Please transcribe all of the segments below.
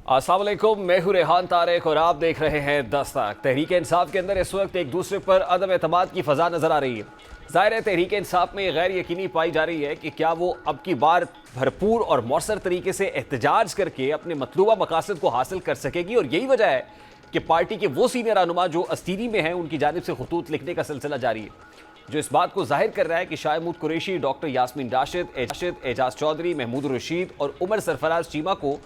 अस्सलाम वालेकुम, मैं हूं रेहान तारिक और आप देख रहे हैं दस्तक। तहरीक इंसाफ के अंदर इस वक्त एक दूसरे पर अदम एतमाद की फ़ज़ा नज़र आ रही है। ज़ाहिर है तहरीक इंसाफ में गैर यकीनी पाई जा रही है कि क्या वो अब की बार भरपूर और मौसर तरीके से एहतजाज करके अपने मतलूबा मकासद को हासिल कर सकेगी। और यही वजह है कि पार्टी के वो सीनियर रहनुमा जो अस्तीरी में हैं उनकी जानिब से खतूत लिखने का सिलसिला जारी है, जो इस बात को जाहिर कर रहा है कि शाह महमूद कुरैशी, डॉक्टर यास्मीन राशिद, एजाज चौधरी, महमूद रशीद और उमर सरफराज चीमा को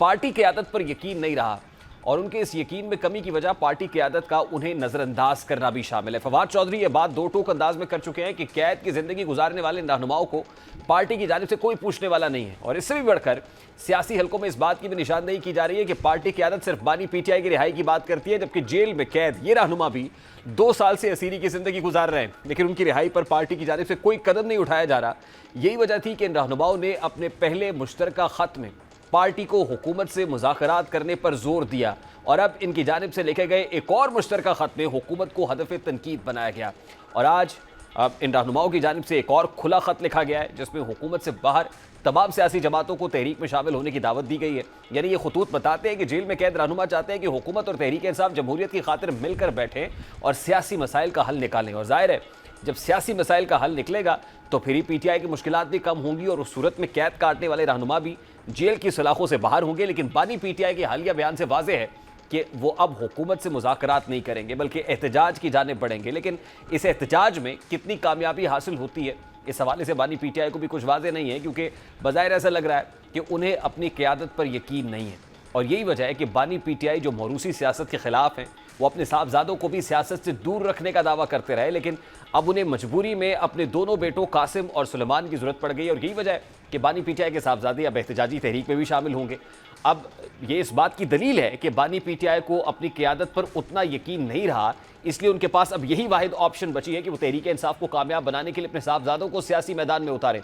पार्टी क़यादत पर यकीन नहीं रहा और उनके इस यकीन में कमी की वजह पार्टी क़यादत का उन्हें नज़रअंदाज करना भी शामिल है। फवाद चौधरी ये बात दो टोक अंदाज में कर चुके हैं कि कैद की ज़िंदगी गुजारने वाले रहनुमाओं को पार्टी की जानिब से कोई पूछने वाला नहीं है। और इससे भी बढ़कर सियासी हलकों में इस बात की भी निशानदेही की जा रही है कि पार्टी क़यादत सिर्फ बानी पीटीआई की रिहाई की बात करती है, जबकि जेल में कैद ये रहनुमा भी 2 साल से असीरी की ज़िंदगी गुजार रहे हैं, लेकिन उनकी रिहाई पर पार्टी की जानिब से कोई कदम नहीं उठाया जा रहा। यही वजह थी कि इन रहनुमाओं ने अपने पहले मुश्तरका ख़त में पार्टी को हुकूमत से मुज़ाकरात करने पर जोर दिया और अब इनकी जानिब से लिखे गए एक और मुश्तरका ख़त में हुकूमत को हदफ तनकीद बनाया गया। और आज अब इन रहनुमाओं की जानिब से एक और खुला ख़त लिखा गया है जिसमें हुकूमत से बाहर तमाम सियासी जमातों को तहरीक में शामिल होने की दावत दी गई है। यानी ये खतूत बताते हैं कि जेल में कैद रहनुमा चाहते हैं कि हुकूमत और तहरीक इंसाफ जमहूरियत की खातिर मिलकर बैठें और सियासी मसाइल का हल निकालें। और ज़ाहिर है जब सियासी मसाइल का हल निकलेगा तो फिर ही पीटीआई की मुश्किलात भी कम होंगी और उस सूरत में कैद काटने वाले रहनुमा भी जेल की सलाखों से बाहर होंगे। लेकिन बानी पीटीआई के हालिया बयान से वाज़ेह है कि वो अब हुकूमत से मुज़ाकरात नहीं करेंगे बल्कि एहतजाज की जानिब बढ़ेंगे। लेकिन इस एहतजाज में कितनी कामयाबी हासिल होती है इस हवाले से बानी पीटीआई को भी कुछ वाज़ेह नहीं है, क्योंकि बज़ाहिर ऐसा लग रहा है कि उन्हें अपनी क़यादत पर यकीन नहीं है। और यही वजह है कि बानी पीटीआई जो मौरूसी सियासत के ख़िलाफ़ हैं वो अपने साहबजादों को भी सियासत से दूर रखने का दावा करते रहे, लेकिन अब उन्हें मजबूरी में अपने दोनों बेटों कासिम और सुलेमान की ज़रूरत पड़ गई। और यही वजह है कि बानी पीटीआई के साहबजादे अब एहतजाजी तहरीक में भी शामिल होंगे। अब ये इस बात की दलील है कि बानी पीटीआई को अपनी क़यादत पर उतना यकीन नहीं रहा, इसलिए उनके पास अब यही वाहिद ऑप्शन बची है कि वो तहरीक इंसाफ को कामयाब बनाने के लिए अपने साहबजादों को सियासी मैदान में उतारें।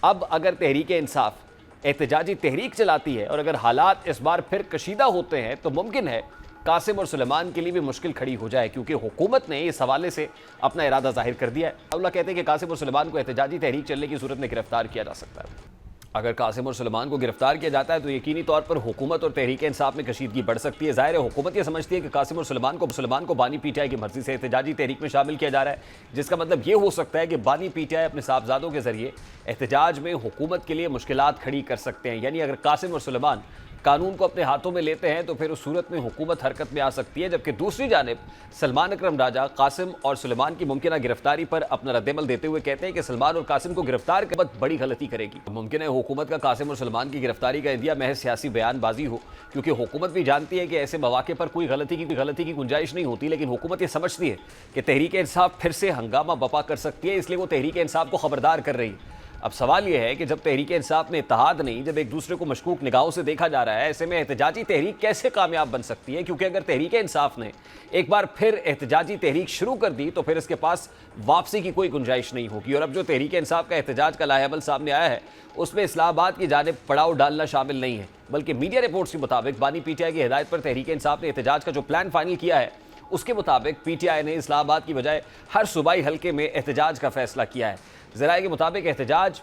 अब अगर तहरीक इंसाफ एहतजाजी तहरीक चलाती है और अगर हालात इस बार फिर कशीदा होते हैं तो मुमकिन है कासिम और सुलेमान के लिए भी मुश्किल खड़ी हो जाए, क्योंकि हुकूमत ने इस हवाले से अपना इरादा जाहिर कर दिया है। अल्लाह कहते हैं कि कासिम और सुलेमान को एहतजाजी तहरीक चलने की सूरत में गिरफ्तार किया जा सकता है। अगर कासिम और सुलेमान को गिरफ्तार किया जाता है तो यकीनी तौर पर हुकूमत और तहरीक इंसाफ में कशीदगी बढ़ सकती है। ज़ाहिर है हुकूमत ये समझती है कि कासिम और सुलेमान को बानी पीटीआई की मर्जी से एहतजाजी तहरीक में शामिल किया जा रहा है, जिसका मतलब ये हो सकता है कि बानी पीटीआई अपने साहबजादों के जरिए एहतजाज में हुकूमत के लिए मुश्किलात खड़ी कर सकते हैं। यानी अगर कासिम और सुलेमान कानून को अपने हाथों में लेते हैं तो फिर उस सूरत में हुकूमत हरकत में आ सकती है। जबकि दूसरी जानिब सलमान अकरम राजा कासिम और सुलेमान की मुमकिन गिरफ्तारी पर अपना रद्दमल देते हुए कहते हैं कि सलमान और कासिम को गिरफ्तार के बाद बड़ी गलती करेगी। मुमकिन है हुकूमत का कासिम और सलमान की गिरफ्तारी का इंदिया महज सियासी बयानबाजी हो, क्योंकि हुकूमत भी जानती है कि ऐसे मौके पर कोई गलती की गुंजाइश नहीं होती, लेकिन हुकूमत ये समझती है कि तहरीक इंसाफ फिर से हंगामा बपा कर सकती है, इसलिए वो तहरीक इंसाफ को खबरदार कर रही है। अब सवाल यह है कि जब तहरीक इंसाफ में इत्तेहाद नहीं, जब एक दूसरे को मशकूक निगाहों से देखा जा रहा है, ऐसे में एहतजाजी तहरीक कैसे कामयाब बन सकती है? क्योंकि अगर तहरीक इंसाफ ने एक बार फिर एहतजाजी तहरीक शुरू कर दी तो फिर इसके पास वापसी की कोई गुंजाइश नहीं होगी। और अब जो तहरीक इंसाफ का एहतजाज का लाहेअमल सामने आया है उसमें इस्लामाबाद की जानिब पड़ाव डालना शामिल नहीं है, बल्कि मीडिया रिपोर्ट्स के मुताबिक बानी पीटीआई की हिदायत पर तहरीक इंसाफ ने एहतजाज का जो प्लान फाइनल किया है उसके मुताबिक पीटीआई ने इस्लामाबाद की बजाय हर सूबाई हल्के में एहतजाज का फैसला किया है। ज़राए के मुताबिक एहतजाज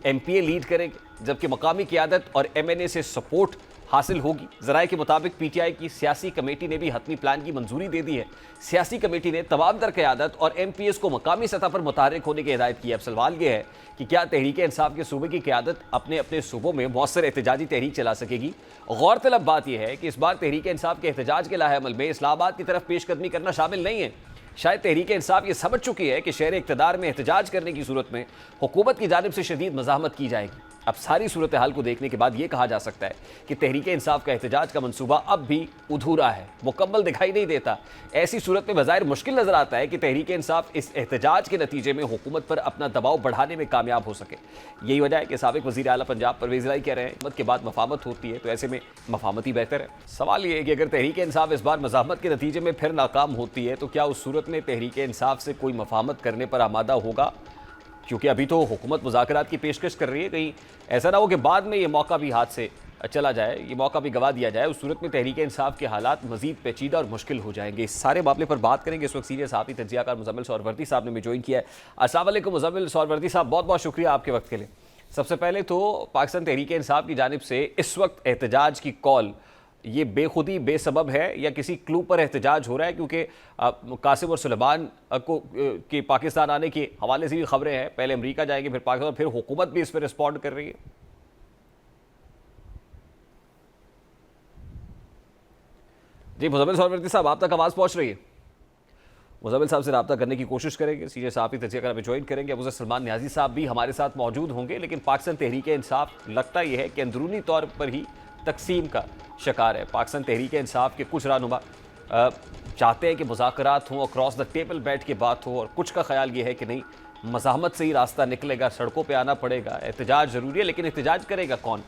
एमपीए लीड करेंगे, जबकि मकामी क़यादत और एमएनए से सपोर्ट हासिल होगी। ज़राए के मुताबिक पीटीआई की सियासी कमेटी ने भी हतमी प्लान की मंजूरी दे दी है। सियासी कमेटी ने तमाम तर क़यादत और एमपीएस को मकामी सतह पर मुतहर्रिक होने की हिदायत की है। अब सवाल यह है कि क्या तहरीक इंसाफ के सूबे की क़यादत अपने अपने सूबों में मौसर एहतजाजी तहरीक चला सकेगी? गौरतलब बात यह है कि इस बार तहरीक इंसाफ के एहतजाज के लाहेअमल में इस्लामाबाद की तरफ पेशकदमी करना शामिल नहीं है। शायद तहरीक इंसाफ ये समझ चुकी है कि शहर इक़्तिदार में एहतजाज करने की सूरत में हुकूमत की जानिब से शदीद मज़ाहमत की जाएगी। अब सारी सूरत हाल को देखने के बाद ये कहा जा सकता है कि तहरीक इंसाफ का एहतजाज का मनसूबा अब भी अधूरा है, मुकम्मल दिखाई नहीं देता। ऐसी सूरत में बज़ाहिर मुश्किल नज़र आता है कि तहरीक इंसाफ इस एहतजाज के नतीजे में हुकूमत पर अपना दबाव बढ़ाने में कामयाब हो सके। यही वजह है कि साबिक़ वज़ीर आला पंजाब परवेज़ इलाही कह रहे हैं मत के बाद मफामत होती है, तो ऐसे में मफामत ही बेहतर है। सवाल ये है कि अगर तहरीक इंसाफ इस बार मज़ाहमत के नतीजे में फिर नाकाम होती है तो क्या उस सूरत में तहरीक इंसाफ से कोई मफामत करने पर आमादा होगा? क्योंकि अभी तो हुकूमत मुज़ाकरात की पेशकश कर रही है, कहीं ऐसा ना हो कि बाद में ये मौका भी हाथ से चला जाए, ये मौका भी गवा दिया जाए। उस सूरत में तहरीक इंसाफ के हालात मजीद पेचीदा और मुश्किल हो जाएंगे। इस सारे मामले पर बात करेंगे। इस वक्त सीनियर सहाफ़ी तज्ज़ियाकार मुज़म्मिल सौरवर्दी साहब ने भी ज्वाइन किया है। अस्सलाम वालेकुम मुज़म्मिल सौरवर्दी साहब, बहुत बहुत शुक्रिया आपके वक्त के लिए। सबसे पहले तो पाकिस्तान तहरीक इंसाफ की जानिब से इस वक्त एहतजाज की कॉल ये बेखुदी बेसबब है या किसी क्लू पर एहतजाज हो रहा है? क्योंकि कासिम और सुलेमान को के पाकिस्तान आने के हवाले से भी खबरें हैं, पहले अमेरिका जाएंगे फिर पाकिस्तान, फिर हुकूमत भी इस पर रिस्पॉन्ड कर रही है। जी मुज़म्मिल सरवरदी साहब, आप तक आवाज़ पहुंच रही है? मुज़म्मिल साहब से रब्ता करने की कोशिश करेंगे, सीधे साहब ही तजिया करना ज्वाइन करेंगे। अबू सलमान न्याजी साहब भी हमारे साथ मौजूद होंगे, लेकिन पाकिस्तान तहरीक इंसाफ लगता यह है कि अंदरूनी तौर पर ही तकसीम का शिकार है। पाकिस्तान तहरीक इंसाफ के कुछ रहनुमा चाहते हैं कि मुज़ाकरात हों, अक्रॉस द टेबल बैठ के बात हो, और कुछ का ख्याल ये है कि नहीं, मज़ाहमत से ही रास्ता निकलेगा, सड़कों पर आना पड़ेगा, एहतजाज ज़रूरी है, लेकिन एहतजाज करेगा कौन?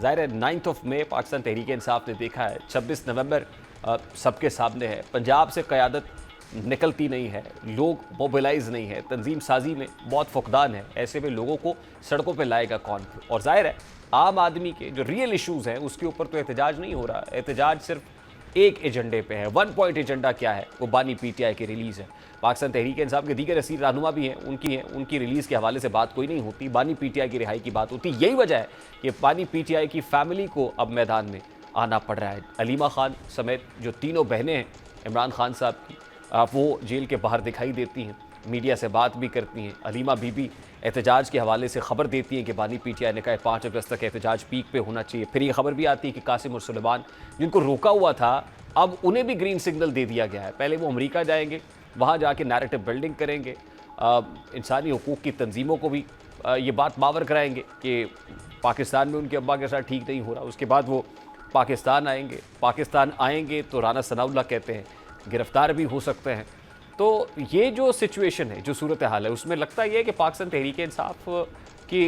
ज़ाहिर है 9 मई पाकिस्तान तहरीक इंसाफ ने देखा है, 26 नवंबर सबके सामने है, पंजाब से क़यादत निकलती नहीं है, लोग मोबिलाइज नहीं है, तंजीम साजी में बहुत फुकदान है, ऐसे में लोगों को सड़कों पे लाएगा कौन? और जाहिर है आम आदमी के जो रियल इश्यूज़ हैं उसके ऊपर तो एहतजाज नहीं हो रहा, एहतजाज सिर्फ एक एजेंडे पे है। 1 पॉइंट एजेंडा क्या है? वो बानी पीटीआई की रिलीज़ है। पाकिस्तान तहरीक इंसाफ के दीगर असीर रहनुमा भी हैं, उनकी रिलीज़ के हवाले से बात कोई नहीं होती, बानी पीटीआई की रिहाई की बात होती। यही वजह है कि बानी पीटीआई की फैमिली को अब मैदान में आना पड़ रहा है। अलीमा खान समेत जो तीनों बहनें हैं इमरान खान साहब की, वो जेल के बाहर दिखाई देती हैं, मीडिया से बात भी करती हैं। अलीमा बीबी एहतजाज के हवाले से खबर देती हैं कि बानी पीटीआई ने कहा 5 अगस्त तक एहतजाज पीक पे होना चाहिए। फिर ये खबर भी आती है कि कासिम और सुलेमान जिनको रोका हुआ था, अब उन्हें भी ग्रीन सिग्नल दे दिया गया है। पहले वो अमेरिका जाएंगे, वहाँ जाके नैरेटिव बिल्डिंग करेंगे, इंसानी हकूक़ की तंजीमों को भी ये बात मावर कराएंगे कि पाकिस्तान में उनके अब्बा के साथ ठीक नहीं हो रहा। उसके बाद वो पाकिस्तान आएंगे तो राना सनाउल्लाह कहते हैं गिरफ्तार भी हो सकते हैं। तो ये जो सिचुएशन है, जो सूरत हाल है, उसमें लगता ये है कि पाकिस्तान तहरीक इंसाफ की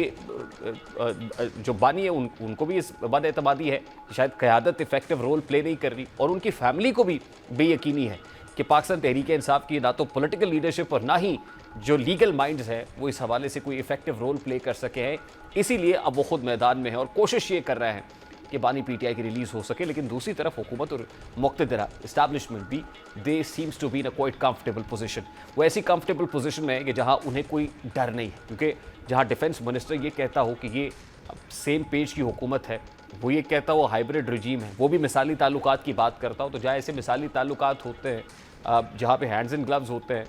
जो बानी है उनको भी इस बदएतमादी है कि शायद क़यादत इफेक्टिव रोल प्ले नहीं कर रही, और उनकी फैमिली को भी बेयकीनी है कि पाकिस्तान तहरीक इंसाफ की ना तो पॉलिटिकल लीडरशिप और ना ही जो लीगल माइंड्स हैं वो इस हवाले से कोई इफेक्टिव रोल प्ले कर सके हैं। इसीलिए अब वो खुद मैदान में है और कोशिश ये कर रहे हैं कि बानी पीटीआई की रिलीज़ हो सके। लेकिन दूसरी तरफ हुकूमत और मुक़्तदरा इस्टेब्लिशमेंट भी they seems to be in a quite comfortable position. वो ऐसी कंफर्टेबल पोजीशन में है कि जहां उन्हें कोई डर नहीं है, क्योंकि जहां डिफेंस मिनिस्टर ये कहता हो कि ये सेम पेज की हुकूमत है, वो ये कहता हो हाइब्रिड रजीम है, वो भी मिसाली ताल्लुकात की बात करता हो, तो जहाँ ऐसे मिसाली ताल्लुकात होते हैं, जहाँ पे हैंड्स एंड ग्लव्स होते हैं,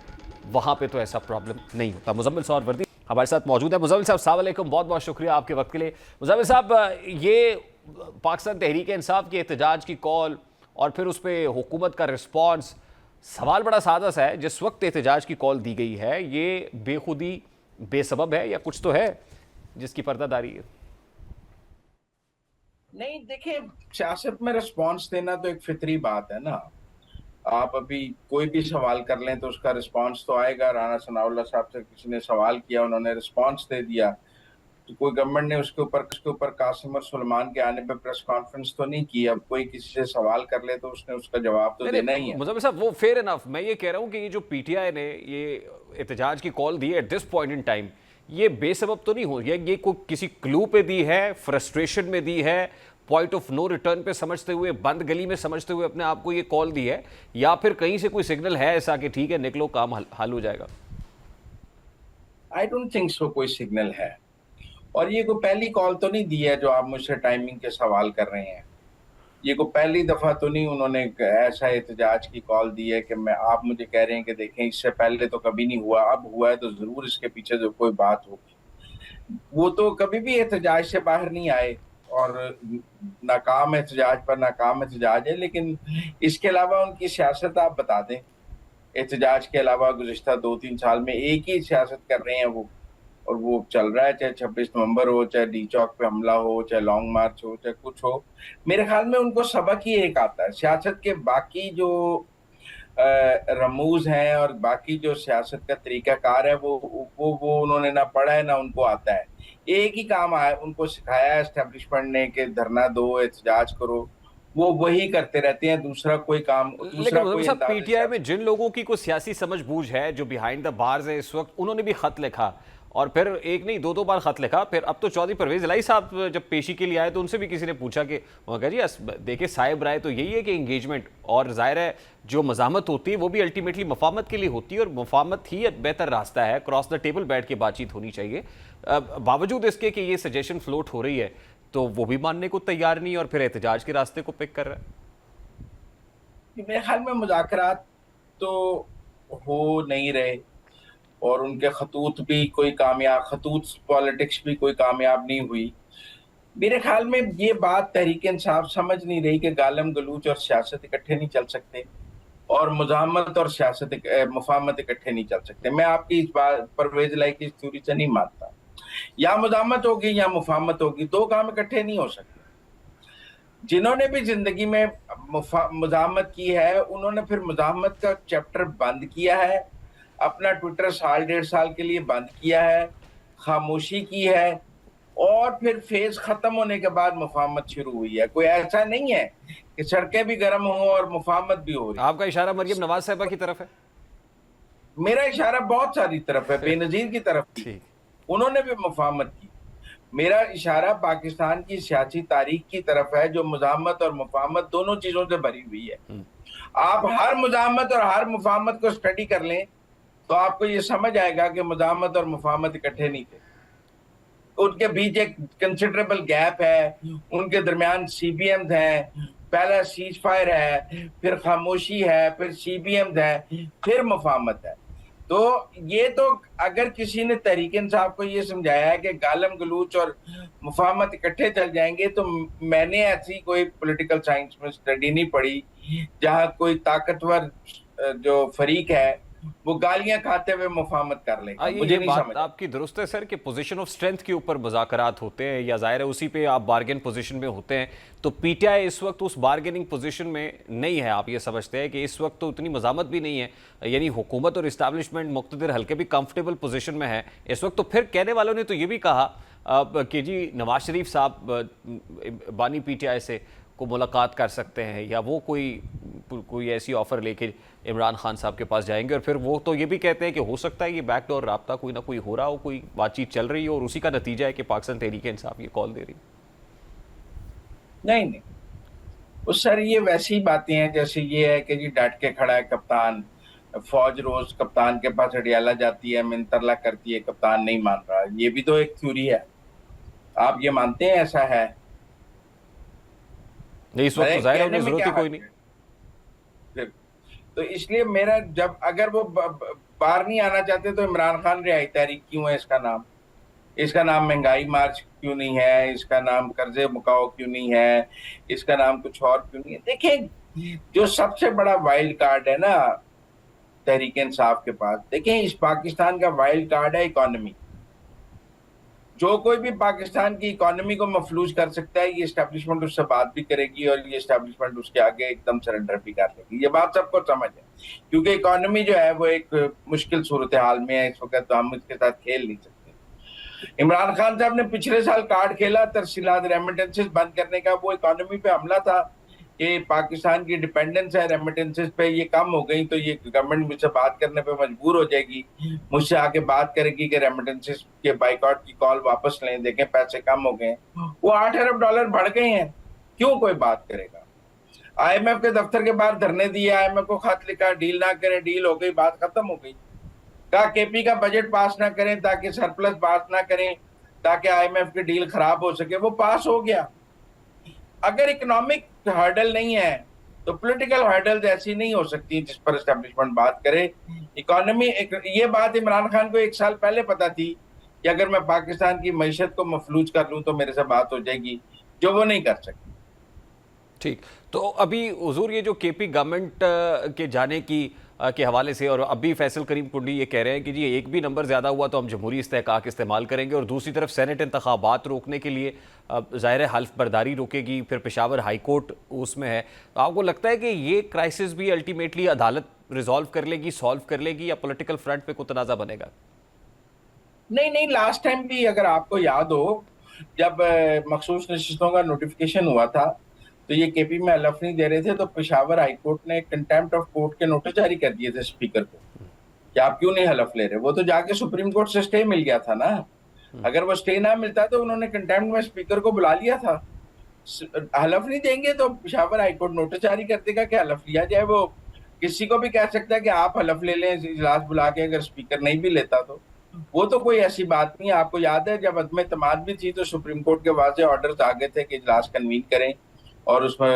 वहाँ पे तो ऐसा प्रॉब्लम नहीं होता। मुज़म्मिल सरवरदी हमारे साथ मौजूद है। मुज़म्मिल साहब अस्सलाम वालेकुम, बहुत बहुत शुक्रिया आपके वक्त के लिए। मुज़म्मिल साहब, ये पाकिस्तान तहरीक इंसाफ के एहतजाज की कॉल और फिर उस पर हुकूमत का रिस्पॉन्स, सवाल बड़ा सादा सा है, जिस वक्त एहतजाज की कॉल दी गई है ये बेखुदी बेसबब है या कुछ तो है जिसकी पर्दादारी है? नहीं, देखिए, सियासत में रिस्पांस देना तो एक फितरी बात है ना। आप अभी कोई भी सवाल कर लें तो उसका रिस्पांस तो आएगा। राना सनाउल्लाह साहब से किसी ने सवाल किया, उन्होंने रिस्पांस दे दिया, तो कोई गवर्नमेंट ने उसके ऊपर कासिम और सुलेमान के आने पर प्रेस कॉन्फ्रेंस तो नहीं की। अब कोई किसी से सवाल कर ले तो उसने उसका जवाब तो देना ही है। मुझे साहब वो फेयर इनफ, मैं ये कह रहा हूँ कि ये जो पीटीआई ने ये एहतजाज की कॉल दी है at this point in time, ये बेसबब तो नहीं हो, ये कोई किसी क्लू पे दी है, फ्रस्ट्रेशन में दी है, पॉइंट ऑफ नो रिटर्न पे समझते हुए, बंद गली में समझते हुए अपने आप को ये कॉल दी है, या फिर कहीं से कोई सिग्नल है ऐसा कि ठीक है निकलो काम हल हो जाएगा? आई डोंट थिंक सो कोई सिग्नल है, और ये कोई पहली कॉल तो नहीं दी है जो आप मुझसे टाइमिंग के सवाल कर रहे हैं। ये कोई पहली दफा तो नहीं उन्होंने ऐसा एहतजाज की कॉल दी है कि मैं, आप मुझे कह रहे हैं कि देखें इससे पहले तो कभी नहीं हुआ, अब हुआ है तो जरूर इसके पीछे जो कोई बात होगी। वो तो कभी भी एहतजाज से बाहर नहीं आए और नाकाम एहतजाज पर नाकाम एहतजाज है। लेकिन इसके अलावा उनकी सियासत आप बता दें। एहतजाज के अलावा गुज़िश्ता 2-3 साल में एक ही सियासत कर रहे हैं वो, और वो चल रहा है, चाहे 26 नवंबर हो, चाहे डी चौक पे हमला हो, चाहे लॉन्ग मार्च हो, चाहे कुछ हो। मेरे ख्याल में उनको सबक ही एक आता है। सियासत के बाकी जो रमूज हैं और बाकी जो सियासत का तरीकाकार है वो उन्होंने ना पढ़ा है ना उनको आता है। एक ही काम आया, उनको सिखाया है एस्टेब्लिशमेंट ने कि धरना दो, एहतजाज करो, वो वही करते रहते हैं, दूसरा कोई काम, दूसरा कोई। लेकिन पीटीआई में जिन लोगों की कोई सियासी समझबूझ है, जो बिहाइंड द बार्स है इस वक्त, उन्होंने भी खत लिखा, और फिर एक नहीं 2 बार खत लिखा। फिर अब तो चौधरी परवेज इलाही साहब जब पेशी के लिए आए तो उनसे भी किसी ने पूछा कि जी देखिए साहिब राय तो यही है कि इंगेजमेंट, और जाहिर है जो मज़ामत होती है वो भी अल्टीमेटली मफामत के लिए होती है, और मफामत ही बेहतर रास्ता है, क्रॉस द टेबल बैठ के बातचीत होनी चाहिए। बावजूद इसके कि ये सजेशन फ्लोट हो रही है तो वो भी मानने को तैयार नहीं और फिर एहतजाज के रास्ते को पिक कर रहा है। मेरे ख्याल में मुज़ाकरात तो हो नहीं रहे, और उनके खतूत पॉलिटिक्स भी कोई कामयाब नहीं हुई। मेरे ख्याल में ये बात तहरीक इंसाफ समझ नहीं रही कि गालम गलूच और सियासत इकट्ठे नहीं चल सकते, और मुजाहमत और मुफाहमत इकट्ठे नहीं चल सकते। मैं आपकी इस बात परवेज लाई की इस थ्योरी से नहीं मानता। या मुजाहमत होगी या मुफाहमत होगी, दो काम इकट्ठे नहीं हो सकते। जिन्होंने भी जिंदगी में मुजाहमत की है, उन्होंने फिर मुजाहमत का चैप्टर बंद किया है, अपना ट्विटर साल 1.5 साल के लिए बंद किया है, खामोशी की है, और फिर फेज खत्म होने के बाद मुफाहमत शुरू हुई है। कोई ऐसा नहीं है कि सड़कें भी गर्म हो और मुफाहमत भी हो रही। आपका इशारा मरियम नवाज साहिबा की तरफ है? मेरा इशारा बहुत सारी तरफ है, बेनजीर की तरफ थी, ठीक। उन्होंने भी मुफाहमत की। मेरा इशारा पाकिस्तान की सियासी तारीख की तरफ है, जो मुजाहमत और मुफाहमत दोनों चीजों से भरी हुई है। आप हर मुजाहमत और हर मुफाहमत को स्टडी कर लें तो आपको ये समझ आएगा कि मुजाहमत और मुफाहमत इकट्ठे नहीं थे। उनके बीच एक कंसिडरेबल गैप है, उनके दरमियान सीबीएम है, पहला सीज फायर है, फिर खामोशी है, फिर सीबीएम है, फिर मुफाहमत है। तो ये तो अगर किसी ने तहरीक इंसाफ को ये समझाया है कि गालम गलूच और मुफाहमत इकट्ठे चल जाएंगे, तो मैंने ऐसी कोई पॉलिटिकल साइंस में स्टडी नहीं पढ़ी जहां कोई ताकतवर जो फरीक है वो गालियां खाते हुए मुफाहमत कर लेगा। मुझे ये नहीं बात समझ। आपकी दुरुस्त है सर कि पोजीशन ऑफ स्ट्रेंथ के ऊपर मुज़ाकरात होते हैं, या जाहिर है उसी पे आप बार्गेन पोजीशन में होते हैं। तो पीटीआई इस वक्त उस बार्गेनिंग पोजीशन में नहीं है। आप ये समझते हैं कि इस वक्त तो उतनी मज़ामत भी नहीं है, यानी हुकूमत और इस्टेब्लिशमेंट मुक़्तदिर हल्के भी कंफर्टेबल पोजीशन में है इस वक्त। तो फिर कहने वालों ने तो ये भी कहा कि जी नवाज शरीफ साहब बानी पीटीआई से को मुलाकात कर सकते हैं, या वो कोई ऐसी ऑफर लेके इमरान खान साहब के पास जाएंगे। और फिर वो तो ये भी कहते हैं कि हो सकता है ये बैकडोर राब्ता कोई ना कोई हो रहा हो, कोई बातचीत चल रही हो, और उसी का नतीजा है कि पाकिस्तान तहरीक इंसाफ ये कॉल दे रही। नहीं, उस सर ये वैसी बातें हैं जैसे ये है कि जी डट के खड़ा है कप्तान, फौज रोज कप्तान के पास अडियाला जाती है, मिनतरला करती है, कप्तान नहीं मान रहा। ये भी तो एक थ्योरी है। आप ये मानते हैं ऐसा है? नहीं, इस वक्त तो जाहिर है उन्हें जरूरत ही कोई नहीं। तो इसलिए मेरा जब अगर वो बाहर नहीं आना चाहते तो इमरान खान रिहाई तहरीक क्यों है? इसका नाम महंगाई मार्च क्यों नहीं है? इसका नाम कर्जे मुकाओ क्यों नहीं है? इसका नाम कुछ और क्यों नहीं है? देखिए, जो सबसे बड़ा वाइल्ड कार्ड है ना तहरीक इंसाफ के पास, देखिए इस पाकिस्तान का वाइल्ड कार्ड है इकोनॉमी। जो कोई भी पाकिस्तान की इकोनॉमी को मफलूज कर सकता है, ये एस्टेब्लिशमेंट उससे बात भी करेगी और ये एस्टेब्लिशमेंट उसके आगे एकदम सरेंडर भी कर लेगी। ये बात सबको समझ है, क्योंकि इकोनॉमी जो है वो एक मुश्किल सूरत हाल में है इस वक्त, तो हम इसके साथ खेल नहीं सकते। इमरान खान साहब ने पिछले साल कार्ड खेला तरसीलात रेमिटेंसेस बंद करने का, वो इकोनॉमी पे हमला था कि पाकिस्तान की डिपेंडेंस है रेमिटेंसेस पे, ये कम हो गई तो ये गवर्नमेंट मुझसे बात करने पे मजबूर हो जाएगी, मुझसे आके बात करेगी कि रेमिटेंसेस के बाइकआउट की कॉल वापस लें, देखें पैसे कम हो गए। वो 8 अरब डॉलर बढ़ गए हैं, क्यों कोई बात करेगा? IMF के दफ्तर के बाहर धरने दिए, IMF को खत लिखा, डील ना करें, डील हो गई, बात खत्म हो गई। कहा KP का बजट पास ना करें ताकि सरप्लस पास ना करें, ताकि IMF की डील खराब हो सके, वो पास हो गया। अगर इकोनॉमिक हर्डल नहीं है तो पॉलिटिकल हर्डल्स ऐसी नहीं हो सकती जिस पर एस्टेब्लिशमेंट बात करे। इकोनॉमी ये बात इमरान खान को 1 साल पहले पता थी कि अगर मैं पाकिस्तान की मईशत को मफलूज कर लूं तो मेरे से बात हो जाएगी, जो वो नहीं कर सकती। ठीक, तो अभी हुजूर ये जो KP गवर्नमेंट के जाने की के हवाले से, और अभी फैसल करीम कुंडी ये कह रहे हैं कि जी एक भी नंबर ज़्यादा हुआ तो हम जमहूरी इस्तेहकाक इस्तेमाल करेंगे, और दूसरी तरफ सेनेट इंतखाबात रोकने के लिए ज़ाहिर है हल्फ बर्दारी रोकेगी, फिर पेशावर हाई कोर्ट उसमें है। तो आपको लगता है कि ये क्राइसिस भी अल्टीमेटली अदालत रिजॉल्व कर लेगी, सॉल्व कर लेगी, या पॉलिटिकल फ्रंट पे कोई तनाज़ा बनेगा? नहीं, लास्ट टाइम भी अगर आपको याद हो, जब मखसूस नशिस्तों का नोटिफिकेशन हुआ था तो ये KP में हलफ नहीं दे रहे थे, तो पेशावर हाई कोर्ट ने कंटेम्प्ट ऑफ कोर्ट के नोटिस जारी कर दिए थे स्पीकर को कि आप क्यों नहीं हलफ ले रहे। वो तो जाके सुप्रीम कोर्ट से स्टे मिल गया था ना। अगर वो स्टे ना मिलता तो उन्होंने कंटेम्प्ट में स्पीकर को बुला लिया था। हलफ नहीं देंगे तो पेशावर हाई कोर्ट नोटिस जारी कर देगा कि हलफ लिया जाए। वो किसी को भी कह सकता है कि आप हलफ ले लें इजलास बुला के, अगर स्पीकर नहीं भी लेता तो। वो तो कोई ऐसी बात नहीं है। आपको याद है जब अदम एतमाद भी थी तो सुप्रीम कोर्ट के वाज़ेह ऑर्डर्स आ गए थे कि इजलास कन्वीन करें और उसमें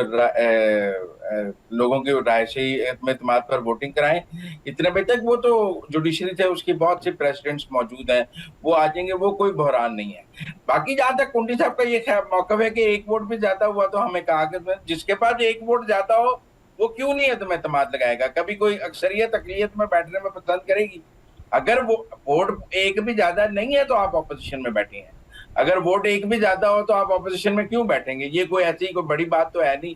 लोगों की राय से ही अदम एतमाद पर वोटिंग कराएं। इतने बजे तक वो तो जुडिशरी थे, उसकी बहुत से प्रेसिडेंट्स मौजूद हैं, वो आ जाएंगे, वो कोई बहरान नहीं है। बाकी जहां तक कुंडी साहब का ये मौकफ है कि एक वोट भी ज्यादा हुआ तो हमें कहा कि जिसके पास एक वोट ज्यादा हो वो क्यों नहीं अदम एतमाद लगाएगा। कभी कोई अक्सरियत अकलियत में बैठने में पसंद करेगी? अगर वो वोट एक भी ज्यादा नहीं है तो आप ऑपोजिशन में बैठे हैं, अगर वोट एक भी ज्यादा हो तो आप ऑपोजिशन में क्यों बैठेंगे? ये कोई ऐसी कोई बड़ी बात तो है नहीं।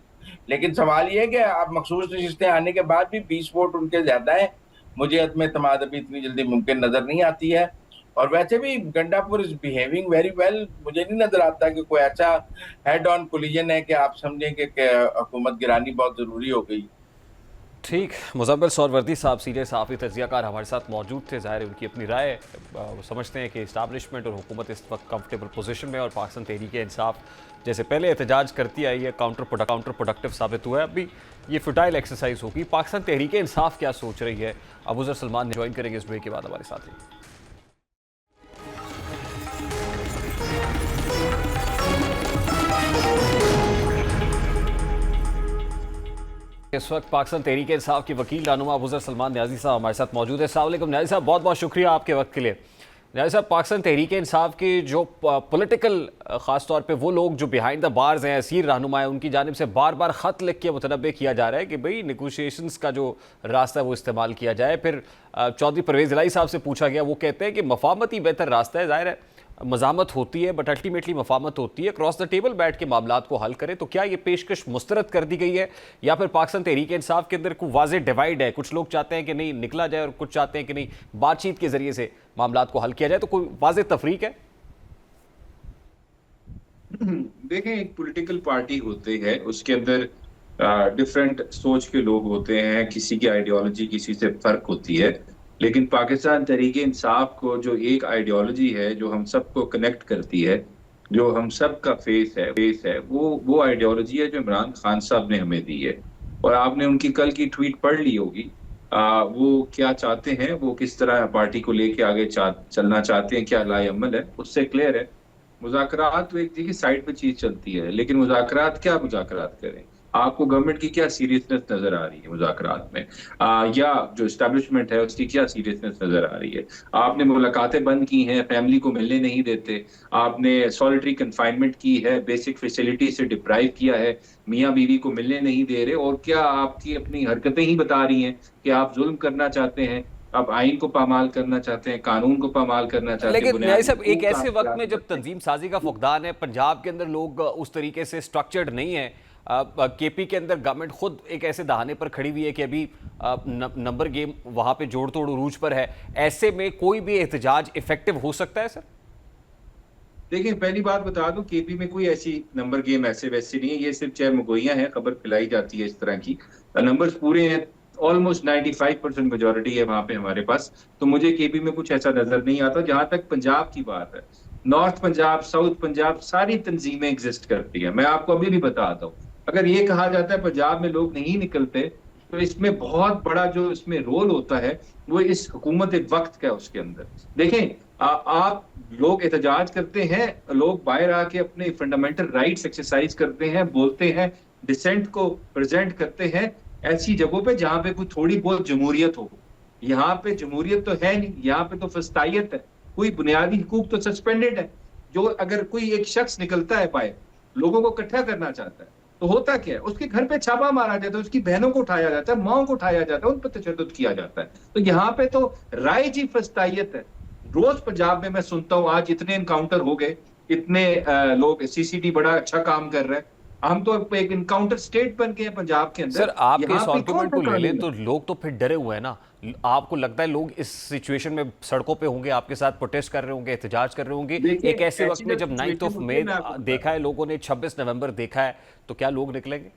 लेकिन सवाल ये है कि आप मखसूस नशिस्तें आने के बाद भी 20 वोट उनके ज्यादा है। मुझे अदम एतमाद अभी इतनी जल्दी मुमकिन नजर नहीं आती है। और वैसे भी Gandapur is behaving very well. मुझे नहीं नजर आता कि कोई ऐसा हेड ऑन कोलिजन है कि आप समझें कि हुकूमत गिरानी बहुत जरूरी हो गई। ठीक, मुज़म्मिल सोहरवर्दी साहब सीनियर सहाफ़ी तज़कियाकार हमारे साथ मौजूद थे। ज़ाहिर है उनकी अपनी राय, वो समझते हैं कि इस्टाब्लिशमेंट और हुकूमत इस वक्त कंफर्टेबल पोजीशन में, और पाकिस्तान तहरीक इंसाफ जैसे पहले एहतजाज करती आई है काउंटर प्रोडक्टिव साबित हुआ है। अभी ये फुटाइल एक्सरसाइज होगी। पाकिस्तान तहरीक इंसाफ क्या सोच रही है, अबूज़र सलमान ज्वाइन करेंगे इस ब्रेक के बाद हमारे साथ ही। इस वक्त पाकिस्तान तहरीक इंसाफ के वकील रहनुमा अबूज़र सलमान न्याज़ी साहब हमारे साथ मौजूद है। अस्सलाम वालेकुम न्याज़ी साहब, बहुत बहुत शुक्रिया आपके वक्त के लिए। न्याज़ी साहब, पाकिस्तान तहरीक इंसाफ के जो पॉलिटिकल ख़ास तौर पे वो लोग जो बिहाइंड द बार्स हैं, असीर रहनुमा है, उनकी जानिब से बार बार ख़त लिख के मुतनब्बे किया जा रहा है कि भाई निगोशिएशंस का जो रास्ता है वो इस्तेमाल किया जाए। फिर चौधरी परवेज़ इलाही साहब से पूछा गया, वो कहते हैं कि मफामत ही बेहतर रास्ता है। ज़ाहिर है मज़ामत होती है बट अल्टीमेटली मफामत होती है, क्रॉस द टेबल बैठ के मामलात को हल करें। तो क्या ये पेशकश मुस्तरद कर दी गई है या फिर पाकिस्तान तहरीक इंसाफ के अंदर कोई वाज़ेह डिवाइड है? कुछ लोग चाहते हैं कि नहीं निकला जाए और कुछ चाहते हैं कि नहीं बातचीत के जरिए से मामलात को हल किया जाए। तो कोई वाज़ेह तफरीक है? देखें, एक पॉलिटिकल पार्टी होती है, उसके अंदर डिफरेंट सोच के लोग होते हैं, किसी की आइडियोलॉजी किसी से फर्क होती है। लेकिन पाकिस्तान तहरीक इंसाफ को जो एक आइडियोलॉजी है जो हम सबको कनेक्ट करती है, जो हम सब का फेस है, वो आइडियोलॉजी है जो इमरान खान साहब ने हमें दी है। और आपने उनकी कल की ट्वीट पढ़ ली होगी। वो क्या चाहते हैं, वो किस तरह पार्टी को लेके आगे चलना चाहते हैं, क्या लाएअमल है, उससे क्लियर है। मुज़ाकरात तो एक देखिए साइड पे चीज चलती है, लेकिन मुज़ाकरात क्या मुज़ाकरात करें? आपको गवर्नमेंट की क्या सीरियसनेस नजर आ रही है मुज़ाकरात में? या जो एस्टेब्लिशमेंट है उसकी क्या सीरियसनेस नजर आ रही है? आपने मुलाकातें बंद की हैं, फैमिली को मिलने नहीं देते, आपने सॉलिटरी कन्फाइनमेंट की है, बेसिक फैसिलिटी से डिप्राइव किया है, मियाँ बीवी को मिलने नहीं दे रहे, और क्या आपकी अपनी हरकतें ही बता रही हैं कि आप जुल्म करना चाहते हैं, आप आइन को पामाल करना चाहते हैं, कानून को पामाल करना चाहते हैं। लेकिन न्याय साहब, एक ऐसे वक्त में जब तंजीम साजी का फुकदान है, पंजाब के अंदर लोग उस तरीके से स्ट्रक्चर्ड नहीं है, केपी के अंदर गवर्नमेंट खुद एक ऐसे दहाने पर खड़ी हुई है कि अभी नंबर गेम वहां पे जोड़ तोड़ उरूज पर है, ऐसे में कोई भी एहतजाज इफेक्टिव हो सकता है सर? देखिए, पहली बात बता दूं, केपी में कोई ऐसी नंबर गेम ऐसे वैसे नहीं है, ये सिर्फ चाहे मगोइयां हैं, खबर फैलाई जाती है इस तरह की। नंबर्स पूरे हैं, ऑलमोस्ट 95% मेजोरिटी है वहां पे हमारे पास। तो मुझे केपी में कुछ ऐसा नजर नहीं आता। जहां तक पंजाब की बात है, नॉर्थ पंजाब, साउथ पंजाब, सारी तंजीमें एग्जिस्ट करती है। मैं आपको अभी भी बताता हूँ, अगर ये कहा जाता है पंजाब में लोग नहीं निकलते, तो इसमें बहुत बड़ा जो इसमें रोल होता है वो इस हुकूमत वक्त का है। उसके अंदर देखें, आप लोग एहतजाज करते हैं, लोग बाहर आके अपने फंडामेंटल राइट्स एक्सरसाइज करते हैं, बोलते हैं, डिसेंट को प्रेजेंट करते हैं ऐसी जगहों पे जहां पे कोई थोड़ी बहुत जमहूरियत हो। यहाँ पे जमहूरियत तो है नहीं, यहाँ पे तो फस्तायत है, कोई बुनियादी हुकूक तो सस्पेंडेड है। जो अगर कोई एक शख्स निकलता है बाहर, लोगों को इकट्ठा करना चाहता है, तो होता क्या है, उसके घर पे छापा मारा जाता है, उसकी बहनों को उठाया जाता है, माओ को उठाया जाता है, उन पर तशद्दुद किया जाता है। तो यहाँ पे तो राय जी फस्तायत है। रोज पंजाब में मैं सुनता हूँ, आज इतने एनकाउंटर हो गए, इतने लोग, सीसीडी बड़ा अच्छा काम कर रहा है, हम तो एक एनकाउंटर स्टेट बन गए हैं पंजाब के अंदर। सर, आपके इस आर्गुमेंट को ले लें तो लोग तो फिर डरे हुए हैं ना। आपको लगता है लोग इस सिचुएशन में सड़कों पे होंगे, आपके साथ प्रोटेस्ट कर रहे होंगे, एहतजाज कर रहे होंगे एक ऐसे वक्त में जब 9 मई देखा है लोगों ने, 26 नवंबर देखा है, तो क्या लोग निकलेंगे?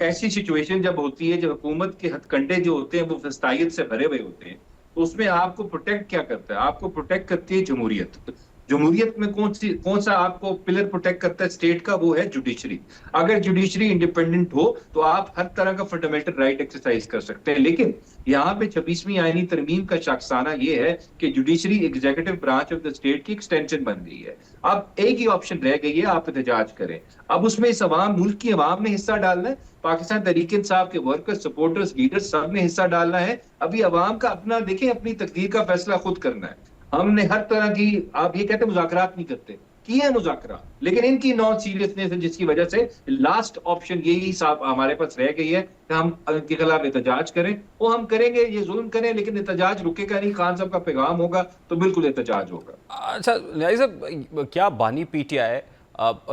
ऐसी सिचुएशन जब होती है, जब हुकूमत के हथकंडे जो होते हैं वो फस्तायत से भरे हुए होते हैं, तो उसमें आपको प्रोटेक्ट क्या करता है? आपको प्रोटेक्ट करती है जमहूरियत। जमहूरियत में कौन सा आपको पिलर प्रोटेक्ट करता है स्टेट का, वो है जुडिशरी। अगर जुडिशरी इंडिपेंडेंट हो तो आप हर तरह का फंडामेंटल राइट एक्सरसाइज कर सकते हैं। लेकिन यहाँ पे 26वीं आईनी तरमीम का शाखसाना ये है कि judiciary executive branch of the state की एक्सटेंशन बन गई है। अब एक ही ऑप्शन रह गई है, आप एहतजाज करें। अब उसमें इस मुल्क की अवाम ने हिस्सा डालना है, पाकिस्तान तहरीक इंसाफ के वर्कर्स, सपोर्टर्स, लीडर्स सब ने हिस्सा डालना है। अभी अवाम का अपना देखें, अपनी तकदीर का फैसला खुद करना है। हमने हर तरह की, आप ये कहते मुज़ाकरात नहीं करते, किए मुज़ाकरा, लेकिन इनकी नॉन सीरियसनेस है जिसकी वजह से लास्ट ऑप्शन यही साहब हमारे पास रह गई है कि हम इनके खिलाफ एहतजाज करें। वो हम करेंगे, ये जुल्म करें, लेकिन एहतजाज रुकेगा नहीं। खान साहब का पैगाम होगा तो बिल्कुल एहतजाज होगा। अच्छा न्याजी साहब, क्या बानी पीटीआई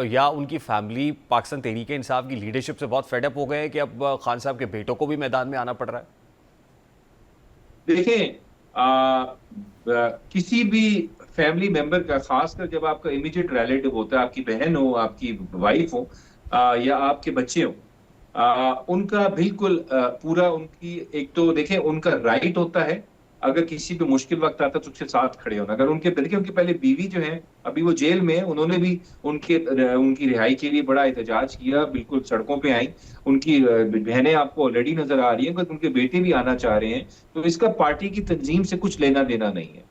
या उनकी फैमिली पाकिस्तान तहरीक इंसाफ की लीडरशिप से बहुत फेडअप हो गए हैं कि अब खान साहब के बेटों को भी मैदान में आना पड़ रहा है? देखें, किसी भी फैमिली मेंबर का, खासकर जब आपका इमीडिएट रिलेटिव होता है, आपकी बहन हो, आपकी वाइफ हो, या आपके बच्चे हो, उनका बिल्कुल पूरा, उनकी एक तो देखें उनका राइट होता है अगर किसी पे मुश्किल वक्त आता है तो उसके साथ खड़े होना। अगर उनके पहले बीवी जो है अभी वो जेल में है, उन्होंने भी उनकी रिहाई के लिए बड़ा एहतजाज किया, बिल्कुल सड़कों पे आई। उनकी बहनें आपको ऑलरेडी नजर आ रही हैं, बट उनके बेटे भी आना चाह रहे हैं। तो इसका पार्टी की तंजीम से कुछ लेना देना नहीं है।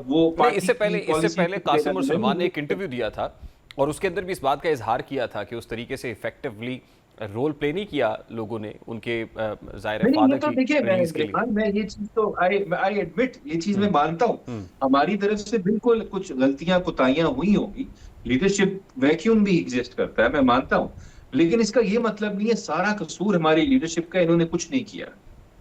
वो इससे पहले कासिम और सलमान ने एक इंटरव्यू दिया था और उसके अंदर भी इस बात का इजहार किया था कि उस तरीके से इफेक्टिवली रोल प्ले नहीं किया लोगों ने उनके ज़ाहिर फादर तो की रिलीज के लिए। मैं ये चीज तो आई एडमिट, ये चीज मैं मानता हूँ हमारी तरफ से बिल्कुल कुछ गलतियां कुताहियां हुई होंगी। लीडरशिप वैक्यूम भी एग्जिस्ट करता है, मैं मानता हूँ, लेकिन इसका ये मतलब नहीं है सारा कसूर हमारी लीडरशिप का। इन्होंने कुछ नहीं किया,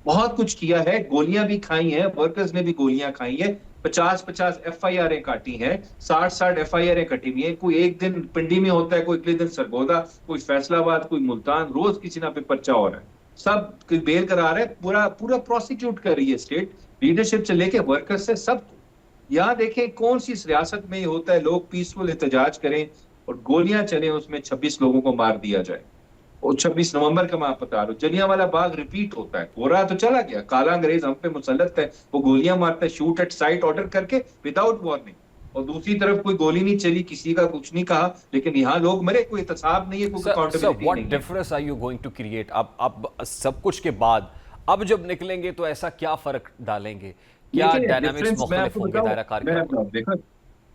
बहुत कुछ किया है। गोलियां भी खाई हैं, वर्कर्स ने भी गोलियां खाई है। 50-50 FIR काटी हैं, 60-60 FIR कटी हुई है। कोई एक दिन पिंडी में होता है, कोई अगले दिन सरगोदा, कोई फैसलाबाद, कोई मुल्तान, रोज किसी ना पे पर्चा हो रहा है। सब बेल करा रहा है, पूरा प्रोसिक्यूट कर रही है स्टेट, लीडरशिप से लेके वर्कर्स से सब। यहाँ देखें कौन सी रियासत में होता है लोग पीसफुल एहतजाज करें और गोलियां चले, उसमें 26 लोगों को मार दिया जाए। और 26 नवंबर का मैं आप बता रहा हूँ, जलियांवाला बाग रिपीट होता है। गोरा तो चला गया, काला अंग्रेज हम पे मुसल्लत है, वो गोलियां मारता है, शूट एट साइट ऑर्डर करके विदाउट वार्निंग। और दूसरी तरफ कोई गोली नहीं चली, किसी का कुछ नहीं कहा, लेकिन यहाँ लोग मरे, कोई एहतसाब नहीं है, कोई अकाउंटेबिलिटी नहीं है। What difference are you going to create? अब सब कुछ के बाद अब जब निकलेंगे तो ऐसा क्या फर्क डालेंगे? क्या डायनामिक्स मुख्तलिफ होंगे दायरा कार का? देखो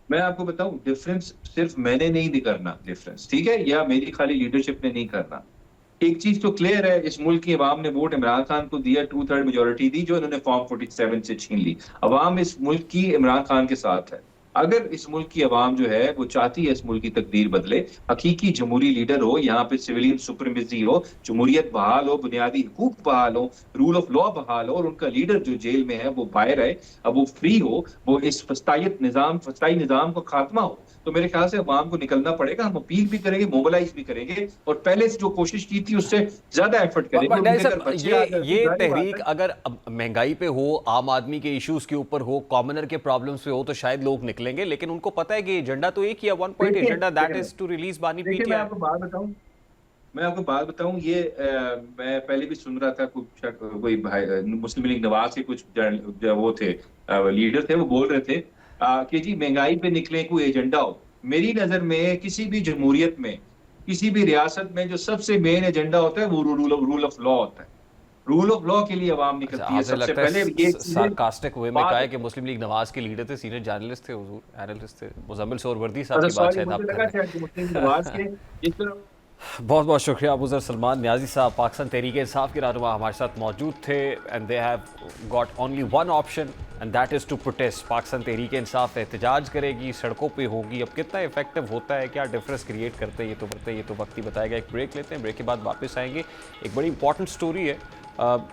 मैं आपको बताऊं, डिफरेंस सिर्फ मैंने नहीं करना डिफरेंस, ठीक है, या मेरी खाली लीडरशिप ने नहीं करना। एक चीज तो क्लियर है, इस मुल्क की अवाम ने वोट इमरान खान को दिया, 2/3 मेजोरिटी दी जो इन्होंने फॉर्म 47 से छीन ली। अवाम इस मुल्क की इमरान खान के साथ है। अगर इस मुल्क की अवाम जो है वो चाहती है इस मुल्क की तकदीर बदले, हकीकी जमहूरी लीडर हो, यहाँ पे सिविलियन सुप्रीमेसी हो, जमहूरियत बहाल हो, बुनियादी हुकूक बहाल हो, रूल ऑफ लॉ बहाल हो, और उनका लीडर जो जेल में है वो बाहर है, अब वो फ्री हो, वो इस फस्ताई निजाम का खात्मा हो, तो मेरे ख्याल से अवाम को निकलना पड़ेगा। हम अपील भी करेंगे, मोबिलाइज भी करेंगे, और पहले से जो कोशिश की थी उससे ज्यादा एफर्ट करेंगे। ये तहरीक अगर महंगाई पे हो, आम आदमी के इश्यूज के ऊपर हो, कॉमनर के प्रॉब्लम्स पे हो तो शायद लोग निकलेंगे, लेकिन उनको पता है कि एजेंडा तो एक ही है, 1 point agenda, that is to release बानी पीटीआई। मैं आपको बात बताऊं, ये मैं पहले भी सुन रहा था, कोई भाई मुस्लिम लीग नवाज के कुछ वो थे, लीडर थे, वो बोल रहे थे कि जी महंगाई पे निकले, कोई एजेंडा हो। मेरी नजर में किसी भी जमहूरियत में, किसी भी रियासत में जो सबसे मेन एजेंडा होता है वो रूल ऑफ लॉ होता है। रूल ऑफ लॉ के लिए अवाम निकलती है सबसे पहले। ये सार्कास्टिक वे में कहा है कि मुस्लिम लीग नवाज के लीडर थे, सीनियर जर्नलिस्ट थे, हुजूर एनालिस्ट थे, मुजम्मिल सोहरवर्दी साहब की बात शायद आप। बहुत बहुत शुक्रिया अबूजर सलमान न्याजी साहब, पाकिस्तान तहरीक इंसाफ के रहनुमा हमारे साथ मौजूद थे, and they have got only one option and that is to protest. Pakistan Tehreek Insaf एहतजाज करेगी, सड़कों पे होगी। अब कितना इफेक्टिव होता है, क्या डिफरेंस क्रिएट करते हैं, ये तो वक्त ही बताएगा। एक ब्रेक लेते हैं, ब्रेक के बाद वापस आएंगे। एक बड़ी इंपॉर्टेंट स्टोरी है,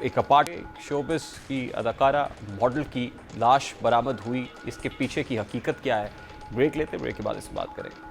एक अपार्ट शोबिस की अदाकारा मॉडल की लाश बरामद हुई, इसके पीछे की हकीकत क्या है? ब्रेक लेते हैं, ब्रेक के बाद इस बात करेंगे।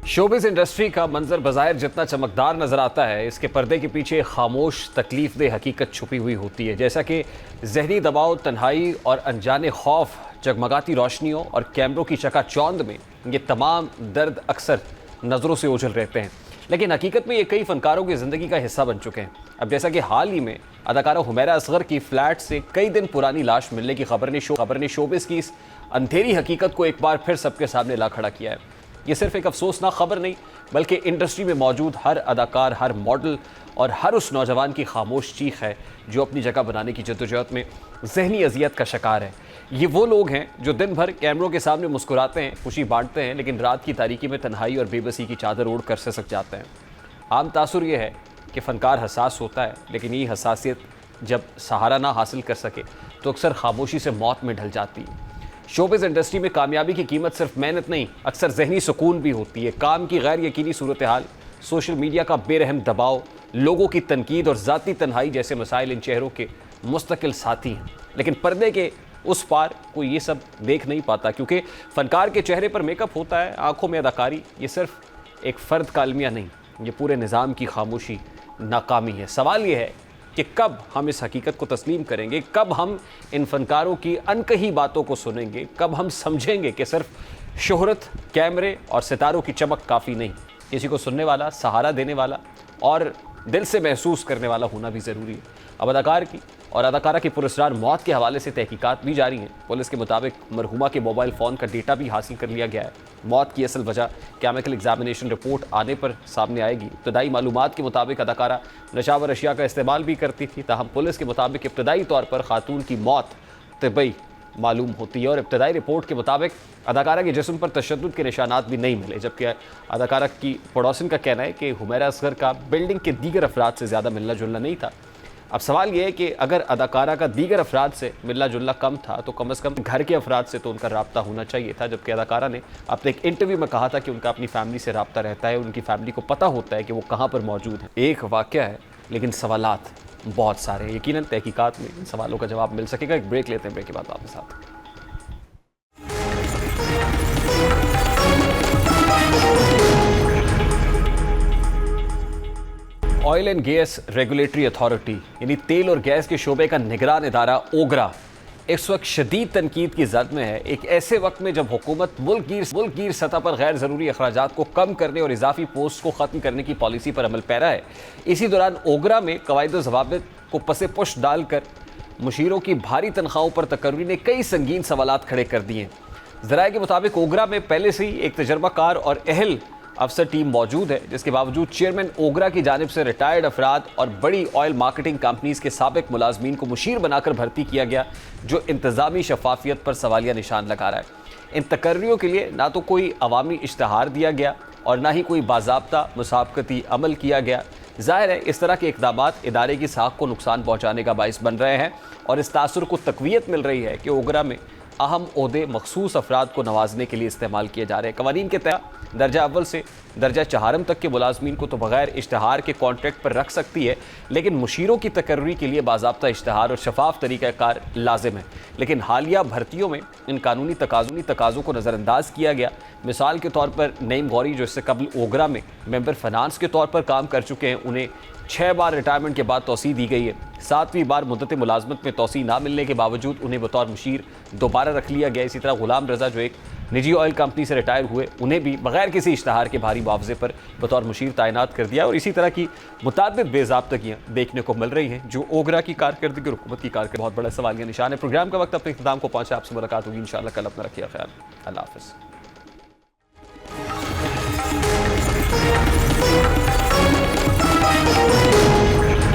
शोबिस इंडस्ट्री का मंजर बाज़ाहिर जितना चमकदार नजर आता है, इसके पर्दे के पीछे खामोश तकलीफदेह हकीकत छुपी हुई होती है, जैसा कि जहनी दबाव, तन्हाई और अनजाने खौफ, जगमगाती रोशनियों और कैमरों की चकाचौंध में ये तमाम दर्द अक्सर नज़रों से ओझल रहते हैं। लेकिन हकीकत में ये कई फनकारों की ज़िंदगी का हिस्सा बन चुके हैं। अब जैसा कि हाल ही में अदाकारा हुमैरा असगर की फ्लैट से कई दिन पुरानी लाश मिलने की खबर ने शोबिस की इस अंधेरी हकीकत को एक बार फिर सबके सामने ला खड़ा किया है। ये सिर्फ एक अफसोसनाक खबर नहीं, बल्कि इंडस्ट्री में मौजूद हर अदाकार, हर मॉडल और हर उस नौजवान की खामोश चीख है जो अपनी जगह बनाने की जद्दोजहद में जहनी अजियत का शिकार है। ये वो लोग हैं जो दिन भर कैमरों के सामने मुस्कुराते हैं, खुशी बांटते हैं, लेकिन रात की तारीकी में तन्हाई और बेबसी की चादर ओढ़ कर सिसक जाते हैं। आम तासुर ये है कि फ़नकार हसास होता है, लेकिन ये हसासियत जब सहारा ना हासिल कर सके तो अक्सर खामोशी से मौत में ढल जाती है। शोबिज़ इंडस्ट्री में कामयाबी की कीमत सिर्फ मेहनत नहीं, अक्सर जहनी सुकून भी होती है। काम की गैर यकीनी सूरत हाल, सोशल मीडिया का बेरहम दबाव, लोगों की तनकीद और ज़ाती तन्हाई जैसे मसाइल इन चेहरों के मुस्तकिल साथी हैं। लेकिन पर्दे के उस पार कोई ये सब देख नहीं पाता, क्योंकि फ़नकार के चेहरे पर मेकअप होता है, आंखों में अदाकारी। ये सिर्फ एक फ़र्द का अलमिया नहीं, ये पूरे निज़ाम की खामोशी नाकामी है। सवाल ये है कि कब हम इस हकीकत को तस्लीम करेंगे, कब हम इन फ़नकारों की अनकही बातों को सुनेंगे, कब हम समझेंगे कि सिर्फ शोहरत, कैमरे और सितारों की चमक काफ़ी नहीं, किसी को सुनने वाला, सहारा देने वाला और दिल से महसूस करने वाला होना भी ज़रूरी है। अब अदाकार की और अदाकारा की पुरस्कार मौत के हवाले से तहकीकात भी जारी हैं। पुलिस के मुताबिक मरहुमा के मोबाइल फ़ोन का डेटा भी हासिल कर लिया गया है। मौत की असल वजह केमिकल एग्जामिनेशन रिपोर्ट आने पर सामने आएगी। इब्तदाई मालूमात के मुताबिक अदाकारा नशावर अशिया का इस्तेमाल भी करती थी, ताहम पुलिस के मुताबिक इब्तदाई तौर पर खातून की मौत तिब्बी मालूम होती है और इब्तदाई रिपोर्ट के मुताबिक अदाकारा के जिस्म पर तशद्दुद के निशानात भी नहीं मिले, जबकि अदाकारा की पड़ोसन का कहना है कि हुमैरा असगर का बिल्डिंग के दीगर अफराद से ज़्यादा मिलना जुलना नहीं था। अब सवाल यह है कि अगर अदाकारा का दीगर अफराद से मिलना जुलना कम था तो कम से कम घर के अफराद से तो उनका रब्ता होना चाहिए था, जबकि अदाकारा ने अपने एक इंटरव्यू में कहा था कि उनका अपनी फैमिली से रब्ता रहता है, उनकी फैमिली को पता होता है कि वो कहाँ पर मौजूद है। एक वाक़या है, लेकिन सवालात बहुत सारे हैं। यकीनन तहकीकात में इन सवालों का जवाब मिल सकेगा। एक ब्रेक लेते हैं, ब्रेक के बाद वापस आते हैं। Oil and gas regulatory authority यानी तेल और गैस के शोबे का निगरान इदारा ओगरा इस वक्त शदीद तनकीद की जद में है। एक ऐसे वक्त में जब हुकूमत मुल्क गिर सतह पर गैर ज़रूरी अखराजात को कम करने और इजाफी पोस्ट को ख़त्म करने की पॉलिसी पर अमल पैरा है। इसी दौरान ओगरा में कवायद ज़वाबित को पसे पुश डालकर मुशीरों की भारी तनख्वाहों पर तकर्री ने कई संगीन सवालात खड़े कर दिए। ज़राए के मुताबिक ओगरा में पहले से ही एक तजर्बाकार और अहल अफसर टीम मौजूद है, जिसके बावजूद चेयरमैन ओगरा की जानिब से रिटायर्ड अफराद और बड़ी ऑयल मार्केटिंग कंपनीज के साबिक मुलाजमीन को मुशीर बनाकर भर्ती किया गया, जो इंतजामी शफाफियत पर सवालिया निशान लगा रहा है। इन तकर्रियों के लिए ना तो कोई अवामी इश्तहार दिया गया और ना ही कोई बाज़ाब्ता मुसाबकती अमल किया गया। ज़ाहिर है इस तरह के इक़दामात इदारे की साख को नुकसान पहुँचाने का बाइस बन रहे हैं और इस तासुर को तक़वियत मिल रही है कि ओगरा में अहम ओहदे मखसूस अफराद को नवाजने के लिए इस्तेमाल किए जा रहे हैं। कवानीन के तहत दर्जा अव्वल से दर्जा चहारम तक के मुलाजमीन को तो बगैर इश्तहार के कॉन्ट्रैक्ट पर रख सकती है, लेकिन मुशीरों की तकर्री के लिए बाज़ाब्ता इश्तहार और शफाफ तरीक़ाकार लाजिम है। लेकिन हालिया भर्तियों में इन कानूनी तकाज़ों को नज़रअंदाज किया गया। मिसाल के तौर पर नईम गौरी, जो इससे कबल ओगरा में मेंबर फाइनेंस के तौर पर काम कर चुके हैं, उन्हें 6 बार रिटायरमेंट के बाद तोसी दी गई है। 7वीं बार मुद्दत मुलाजमत में तोसी ना मिलने के बावजूद उन्हें बतौर मुशीर दोबारा रख लिया गया। इसी तरह गुलाम रज़ा, जो एक निजी ऑयल कंपनी से रिटायर हुए, उन्हें भी बगैर किसी इश्तहार के भारी मुआवजे पर बतौर मुशीर तैनात कर दिया। और इसी तरह की मुताबिद बेज़ाब्तगियाँ देखने को मिल रही हैं, जो ओगरा की कारकर्दगी और हुकूमत की कारकर्दगी बहुत बड़ा सवालिया निशान है। प्रोग्राम का वक्त अपने इख्तिताम को पहुँचा। आपसे मुलाकात होगी इंशाअल्लाह कल। अपना रखिए ख्याल। अल्लाह हाफ़िज़।